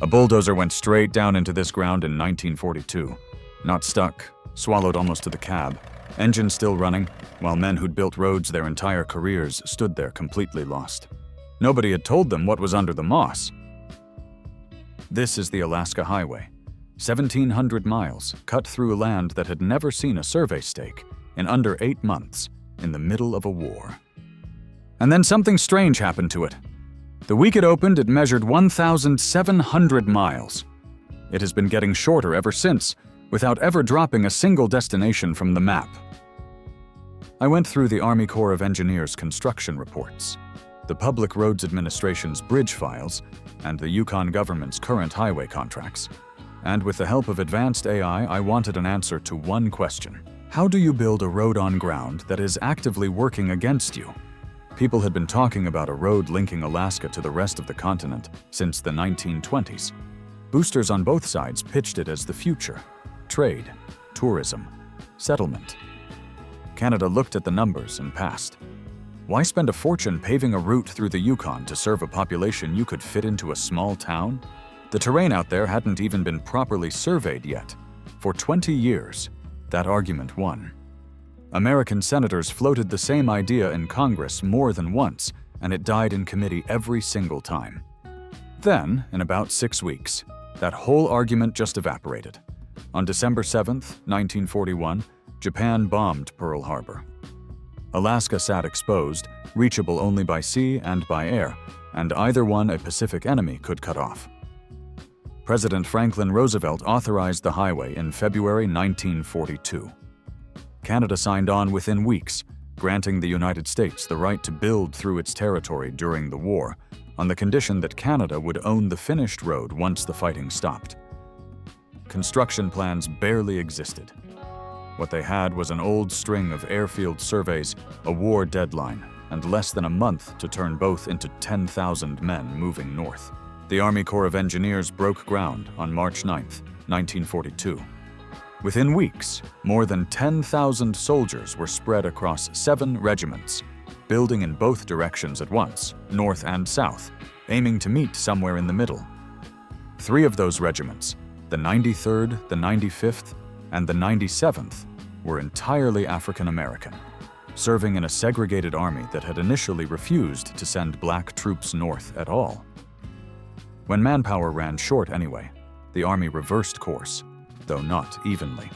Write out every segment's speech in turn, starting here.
A bulldozer went straight down into this ground in 1942. Not stuck, swallowed almost to the cab. Engine still running, while men who'd built roads their entire careers stood there completely lost. Nobody had told them what was under the moss. This is the Alaska Highway. 1,700 miles, cut through land that had never seen a survey stake, in under 8 months, in the middle of a war. And then something strange happened to it. The week it opened, it measured 1,700 miles. It has been getting shorter ever since, without ever dropping a single destination from the map. I went through the Army Corps of Engineers construction reports, the Public Roads Administration's bridge files, and the Yukon government's current highway contracts. And with the help of advanced AI, I wanted an answer to one question. How do you build a road on ground that is actively working against you? People had been talking about a road linking Alaska to the rest of the continent since the 1920s. Boosters on both sides pitched it as the future: trade, tourism, settlement. Canada looked at the numbers and passed. Why spend a fortune paving a route through the Yukon to serve a population you could fit into a small town? The terrain out there hadn't even been properly surveyed yet. For 20 years, that argument won. American senators floated the same idea in Congress more than once, and it died in committee every single time. Then, in about 6 weeks, that whole argument just evaporated. On December 7th, 1941, Japan bombed Pearl Harbor. Alaska sat exposed, reachable only by sea and by air, and either one a Pacific enemy could cut off. President Franklin Roosevelt authorized the highway in February 1942. Canada signed on within weeks, granting the United States the right to build through its territory during the war, on the condition that Canada would own the finished road once the fighting stopped. Construction plans barely existed. What they had was an old string of airfield surveys, a war deadline, and less than a month to turn both into 10,000 men moving north. The Army Corps of Engineers broke ground on March 9, 1942. Within weeks, more than 10,000 soldiers were spread across 7 regiments, building in both directions at once, north and south, aiming to meet somewhere in the middle. 3 of those regiments, the 93rd, the 95th, and the 97th, were entirely African American, serving in a segregated army that had initially refused to send black troops north at all. When manpower ran short anyway, the army reversed course, though not evenly.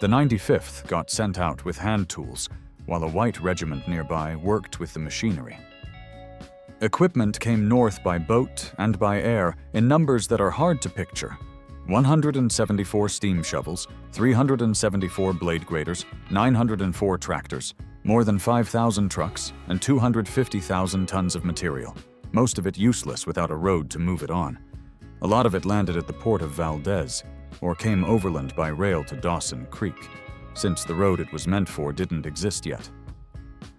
The 95th got sent out with hand tools, while a white regiment nearby worked with the machinery. Equipment came north by boat and by air in numbers that are hard to picture. 174 steam shovels, 374 blade graders, 904 tractors, more than 5,000 trucks, and 250,000 tons of material, most of it useless without a road to move it on. A lot of it landed at the port of Valdez, or came overland by rail to Dawson Creek, since the road it was meant for didn't exist yet.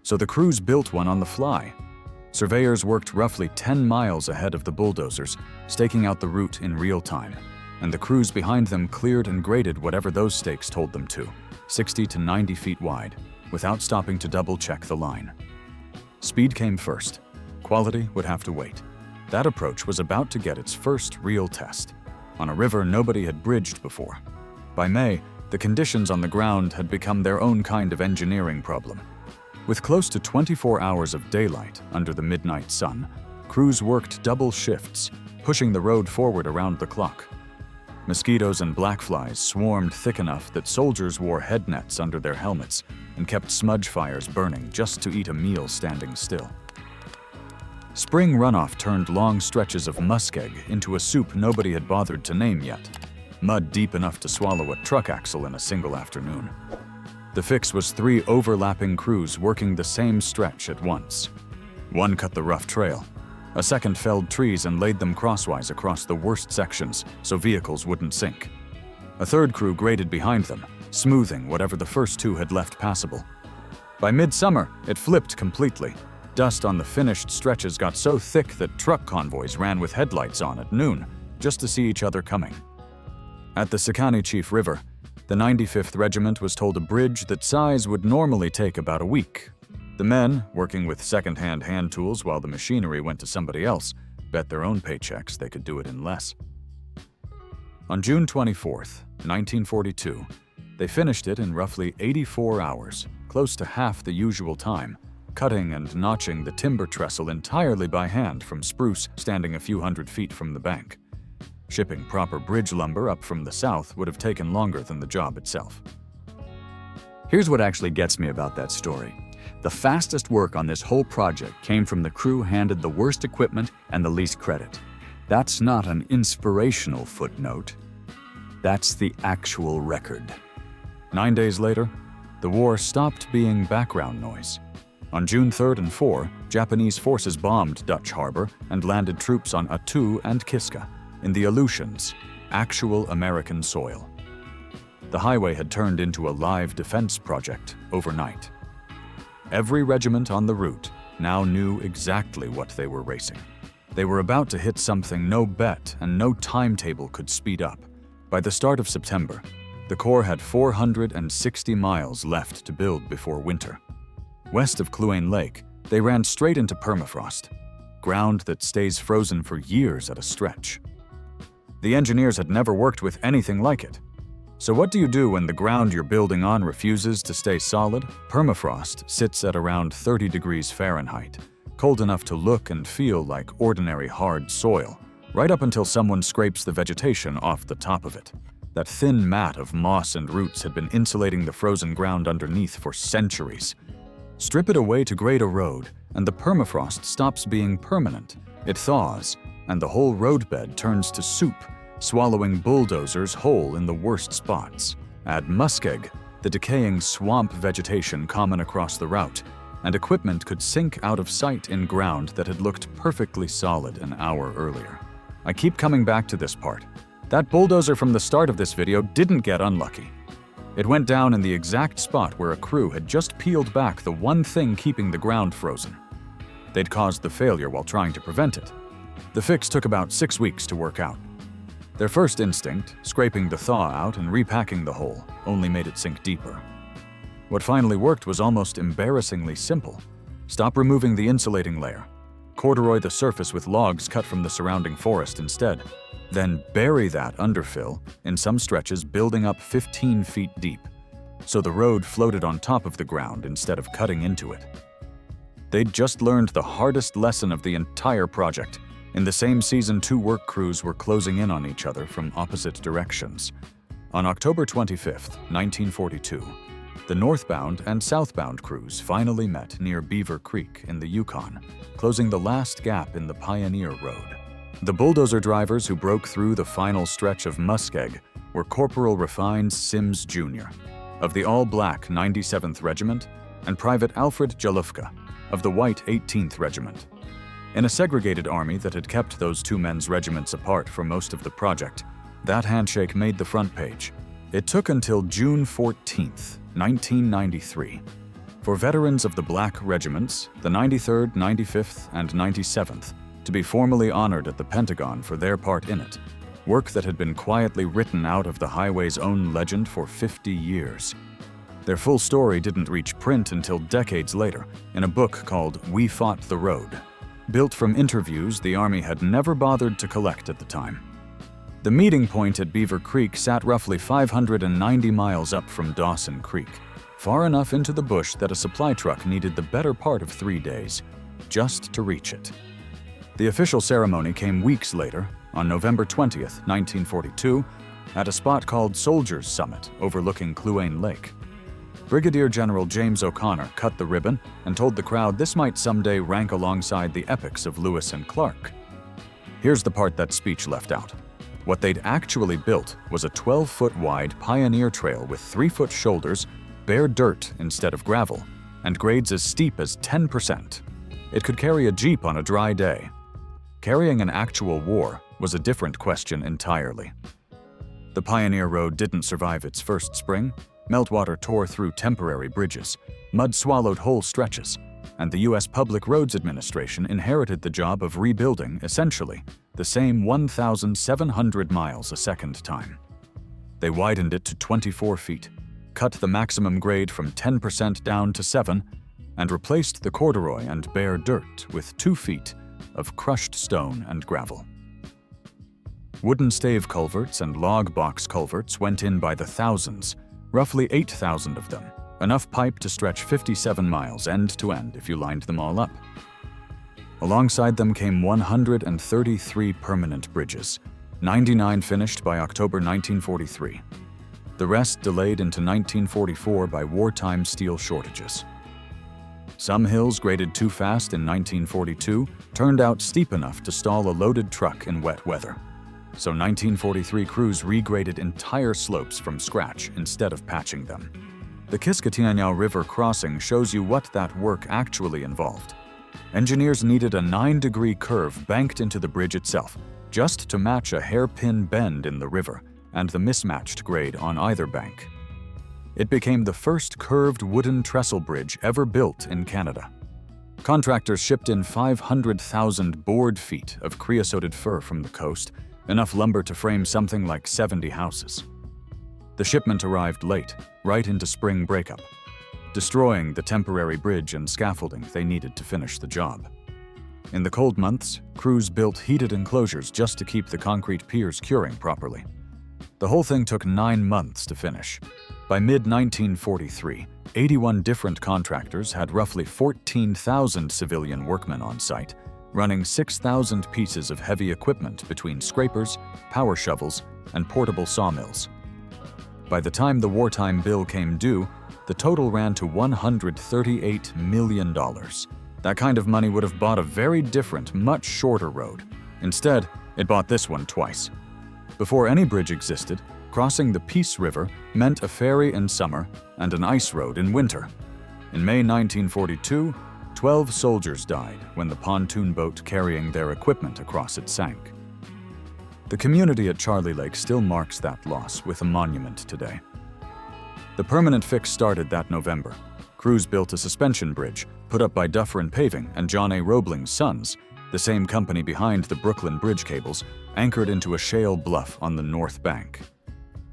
So the crews built one on the fly. Surveyors worked roughly 10 miles ahead of the bulldozers, staking out the route in real time, and the crews behind them cleared and graded whatever those stakes told them to, 60 to 90 feet wide, without stopping to double-check the line. Speed came first. Quality would have to wait. That approach was about to get its first real test, on a river nobody had bridged before. By May, the conditions on the ground had become their own kind of engineering problem. With close to 24 hours of daylight under the midnight sun, crews worked double shifts, pushing the road forward around the clock. Mosquitoes and black flies swarmed thick enough that soldiers wore head nets under their helmets and kept smudge fires burning just to eat a meal standing still. Spring runoff turned long stretches of muskeg into a soup nobody had bothered to name yet, mud deep enough to swallow a truck axle in a single afternoon. The fix was 3 overlapping crews working the same stretch at once. One cut the rough trail. A second felled trees and laid them crosswise across the worst sections so vehicles wouldn't sink. A third crew graded behind them, smoothing whatever the first 2 had left passable. By midsummer, it flipped completely. Dust on the finished stretches got so thick that truck convoys ran with headlights on at noon, just to see each other coming. At the Sakani-Chief River, the 95th Regiment was told a bridge that size would normally take about a week. The men, working with second-hand hand tools while the machinery went to somebody else, bet their own paychecks they could do it in less. On June 24th, 1942, they finished it in roughly 84 hours, close to half the usual time, cutting and notching the timber trestle entirely by hand from spruce standing a few hundred feet from the bank. Shipping proper bridge lumber up from the south would have taken longer than the job itself. Here's what actually gets me about that story. The fastest work on this whole project came from the crew handed the worst equipment and the least credit. That's not an inspirational footnote. That's the actual record. 9 days later, the war stopped being background noise. On June 3rd and 4, Japanese forces bombed Dutch harbor and landed troops on Attu and Kiska in the Aleutians, actual American soil. The highway had turned into a live defense project overnight. Every regiment on the route now knew exactly what they were racing. They were about to hit something no bet and no timetable could speed up. By the start of September, the Corps had 460 miles left to build before winter. West of Kluane Lake, they ran straight into permafrost, ground that stays frozen for years at a stretch. The engineers had never worked with anything like it. So what do you do when the ground you're building on refuses to stay solid? Permafrost sits at around 30 degrees Fahrenheit, cold enough to look and feel like ordinary hard soil, right up until someone scrapes the vegetation off the top of it. That thin mat of moss and roots had been insulating the frozen ground underneath for centuries. Strip it away to grade a road, and the permafrost stops being permanent. It thaws, and the whole roadbed turns to soup, swallowing bulldozers whole in the worst spots. Add muskeg, the decaying swamp vegetation common across the route, and equipment could sink out of sight in ground that had looked perfectly solid an hour earlier. I keep coming back to this part. That bulldozer from the start of this video didn't get unlucky. It went down in the exact spot where a crew had just peeled back the one thing keeping the ground frozen. They'd caused the failure while trying to prevent it. The fix took about 6 weeks to work out. Their first instinct, scraping the thaw out and repacking the hole, only made it sink deeper. What finally worked was almost embarrassingly simple. Stop removing the insulating layer. Corduroy the surface with logs cut from the surrounding forest instead. Then bury that underfill, in some stretches building up 15 feet deep, so the road floated on top of the ground instead of cutting into it. They'd just learned the hardest lesson of the entire project. In the same season, 2 work crews were closing in on each other from opposite directions. On October 25th, 1942, the northbound and southbound crews finally met near Beaver Creek in the Yukon, closing the last gap in the Pioneer Road. The bulldozer drivers who broke through the final stretch of muskeg were Corporal Refined Sims Jr. of the all-black 97th Regiment and Private Alfred Jalufka of the white 18th Regiment. In a segregated army that had kept those 2 men's regiments apart for most of the project, that handshake made the front page. It took until June 14th, 1993, for veterans of the black regiments, the 93rd, 95th, and 97th, to be formally honored at the Pentagon for their part in it, work that had been quietly written out of the highway's own legend for 50 years. Their full story didn't reach print until decades later, in a book called We Fought the Road, built from interviews the Army had never bothered to collect at the time. The meeting point at Beaver Creek sat roughly 590 miles up from Dawson Creek, far enough into the bush that a supply truck needed the better part of 3 days, just to reach it. The official ceremony came weeks later, on November 20th, 1942, at a spot called Soldiers Summit overlooking Kluane Lake. Brigadier General James O'Connor cut the ribbon and told the crowd this might someday rank alongside the epics of Lewis and Clark. Here's the part that speech left out. What they'd actually built was a 12-foot wide pioneer trail with 3-foot shoulders, bare dirt instead of gravel, and grades as steep as 10%. It could carry a Jeep on a dry day. Carrying an actual war was a different question entirely. The Pioneer Road didn't survive its first spring. Meltwater tore through temporary bridges, mud swallowed whole stretches, and the U.S. Public Roads Administration inherited the job of rebuilding, essentially, the same 1,700 miles a second time. They widened it to 24 feet, cut the maximum grade from 10% down to 7%, and replaced the corduroy and bare dirt with 2 feet of crushed stone and gravel. Wooden stave culverts and log box culverts went in by the thousands, roughly 8,000 of them, enough pipe to stretch 57 miles end to end if you lined them all up. Alongside them came 133 permanent bridges, 99 finished by October 1943. The rest delayed into 1944 by wartime steel shortages. Some hills graded too fast in 1942 turned out steep enough to stall a loaded truck in wet weather. So 1943 crews regraded entire slopes from scratch instead of patching them. The Kiscataniao River crossing shows you what that work actually involved. Engineers needed a 9-degree curve banked into the bridge itself, just to match a hairpin bend in the river and the mismatched grade on either bank. It became the first curved wooden trestle bridge ever built in Canada. Contractors shipped in 500,000 board feet of creosoted fir from the coast, enough lumber to frame something like 70 houses. The shipment arrived late, right into spring breakup, destroying the temporary bridge and scaffolding they needed to finish the job. In the cold months, crews built heated enclosures just to keep the concrete piers curing properly. The whole thing took 9 months to finish. By mid-1943, 81 different contractors had roughly 14,000 civilian workmen on site, running 6,000 pieces of heavy equipment between scrapers, power shovels, and portable sawmills. By the time the wartime bill came due, the total ran to $138 million. That kind of money would have bought a very different, much shorter road. Instead, it bought this one twice. Before any bridge existed, crossing the Peace River meant a ferry in summer and an ice road in winter. In May 1942, 12 soldiers died when the pontoon boat carrying their equipment across it sank. The community at Charlie Lake still marks that loss with a monument today. The permanent fix started that November. Crews built a suspension bridge, put up by Duffer and Paving and John A. Roebling's Sons, the same company behind the Brooklyn Bridge cables, anchored into a shale bluff on the north bank.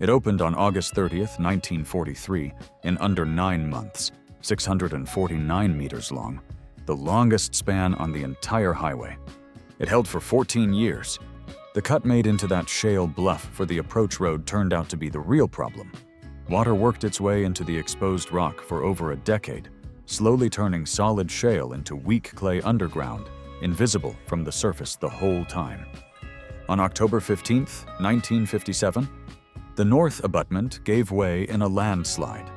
It opened on August 30th, 1943, in under 9 months, 649 meters long, the longest span on the entire highway. It held for 14 years. The cut made into that shale bluff for the approach road turned out to be the real problem. Water worked its way into the exposed rock for over a decade, slowly turning solid shale into weak clay underground, invisible from the surface the whole time. On October 15th, 1957, the north abutment gave way in a landslide.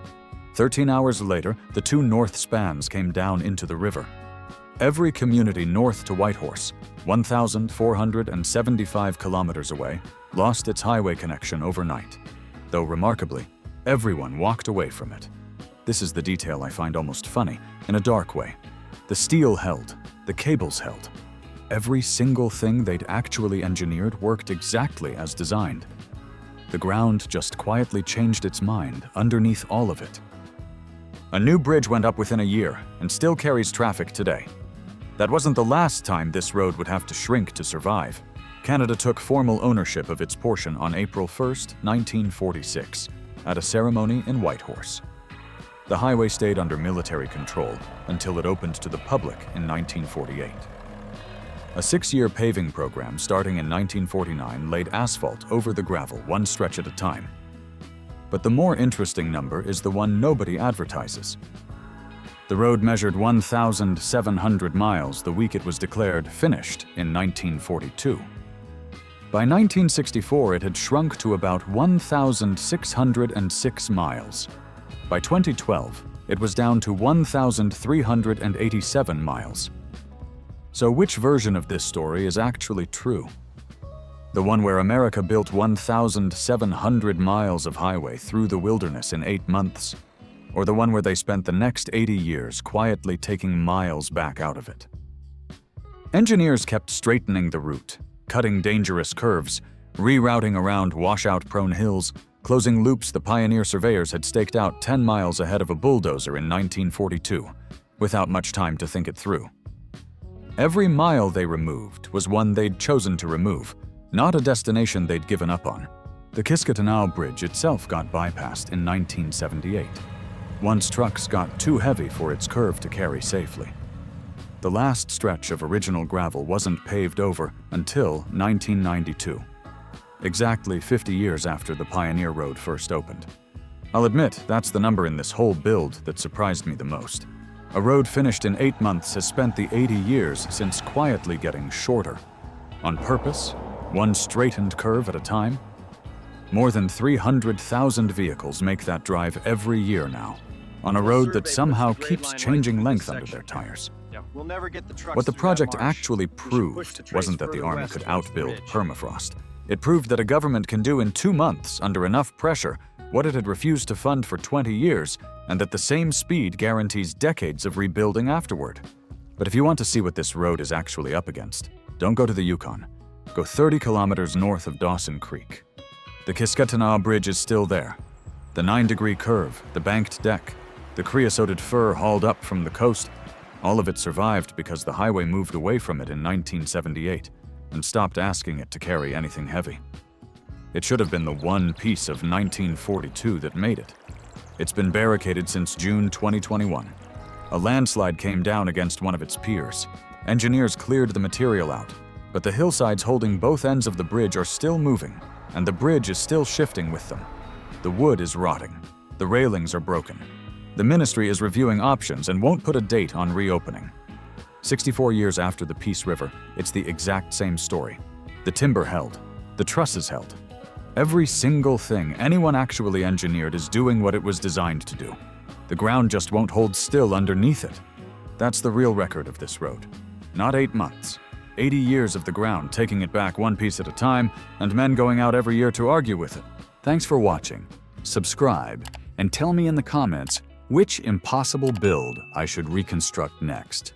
13 hours later, the 2 north spans came down into the river. Every community north to Whitehorse, 1,475 kilometers away, lost its highway connection overnight. Though remarkably, everyone walked away from it. This is the detail I find almost funny, in a dark way. The steel held, the cables held. Every single thing they'd actually engineered worked exactly as designed. The ground just quietly changed its mind underneath all of it. A new bridge went up within a year and still carries traffic today. That wasn't the last time this road would have to shrink to survive. Canada took formal ownership of its portion on April 1st, 1946, at a ceremony in Whitehorse. The highway stayed under military control until it opened to the public in 1948. A 6-year paving program starting in 1949 laid asphalt over the gravel one stretch at a time. But the more interesting number is the one nobody advertises. The road measured 1,700 miles the week it was declared finished in 1942. By 1964, it had shrunk to about 1,606 miles. By 2012, it was down to 1,387 miles. So which version of this story is actually true? The one where America built 1,700 miles of highway through the wilderness in 8 months? Or the one where they spent the next 80 years quietly taking miles back out of it? Engineers kept straightening the route, cutting dangerous curves, rerouting around washout-prone hills, closing loops the pioneer surveyors had staked out 10 miles ahead of a bulldozer in 1942, without much time to think it through. Every mile they removed was one they'd chosen to remove, not a destination they'd given up on. The Kiscataniao Bridge itself got bypassed in 1978, once trucks got too heavy for its curve to carry safely. The last stretch of original gravel wasn't paved over until 1992, exactly 50 years after the Pioneer Road first opened. I'll admit, that's the number in this whole build that surprised me the most. A road finished in 8 months has spent the 80 years since quietly getting shorter. On purpose, one straightened curve at a time. More than 300,000 vehicles make that drive every year now, on a road that somehow keeps changing length under their tires. What the project actually proved wasn't that the Army could outbuild permafrost. It proved that a government can do in 2 months, under enough pressure, what it had refused to fund for 20 years, and that the same speed guarantees decades of rebuilding afterward. But if you want to see what this road is actually up against, don't go to the Yukon. Go 30 kilometers north of Dawson Creek. The Kiskatinaw Bridge is still there. The 9-degree curve, the banked deck, the creosoted fur hauled up from the coast, all of it survived because the highway moved away from it in 1978 and stopped asking it to carry anything heavy. It should have been the one piece of 1942 that made it. It's been barricaded since June 2021. A landslide came down against one of its piers. Engineers cleared the material out, but the hillsides holding both ends of the bridge are still moving, and the bridge is still shifting with them. The wood is rotting. The railings are broken. The ministry is reviewing options and won't put a date on reopening. 64 years after the Peace River, it's the exact same story. The timber held. The trusses held. Every single thing anyone actually engineered is doing what it was designed to do. The ground just won't hold still underneath it. That's the real record of this road. Not 8 months. 80 years of the ground taking it back one piece at a time, and men going out every year to argue with it. Thanks for watching. Subscribe, and tell me in the comments which impossible build I should reconstruct next.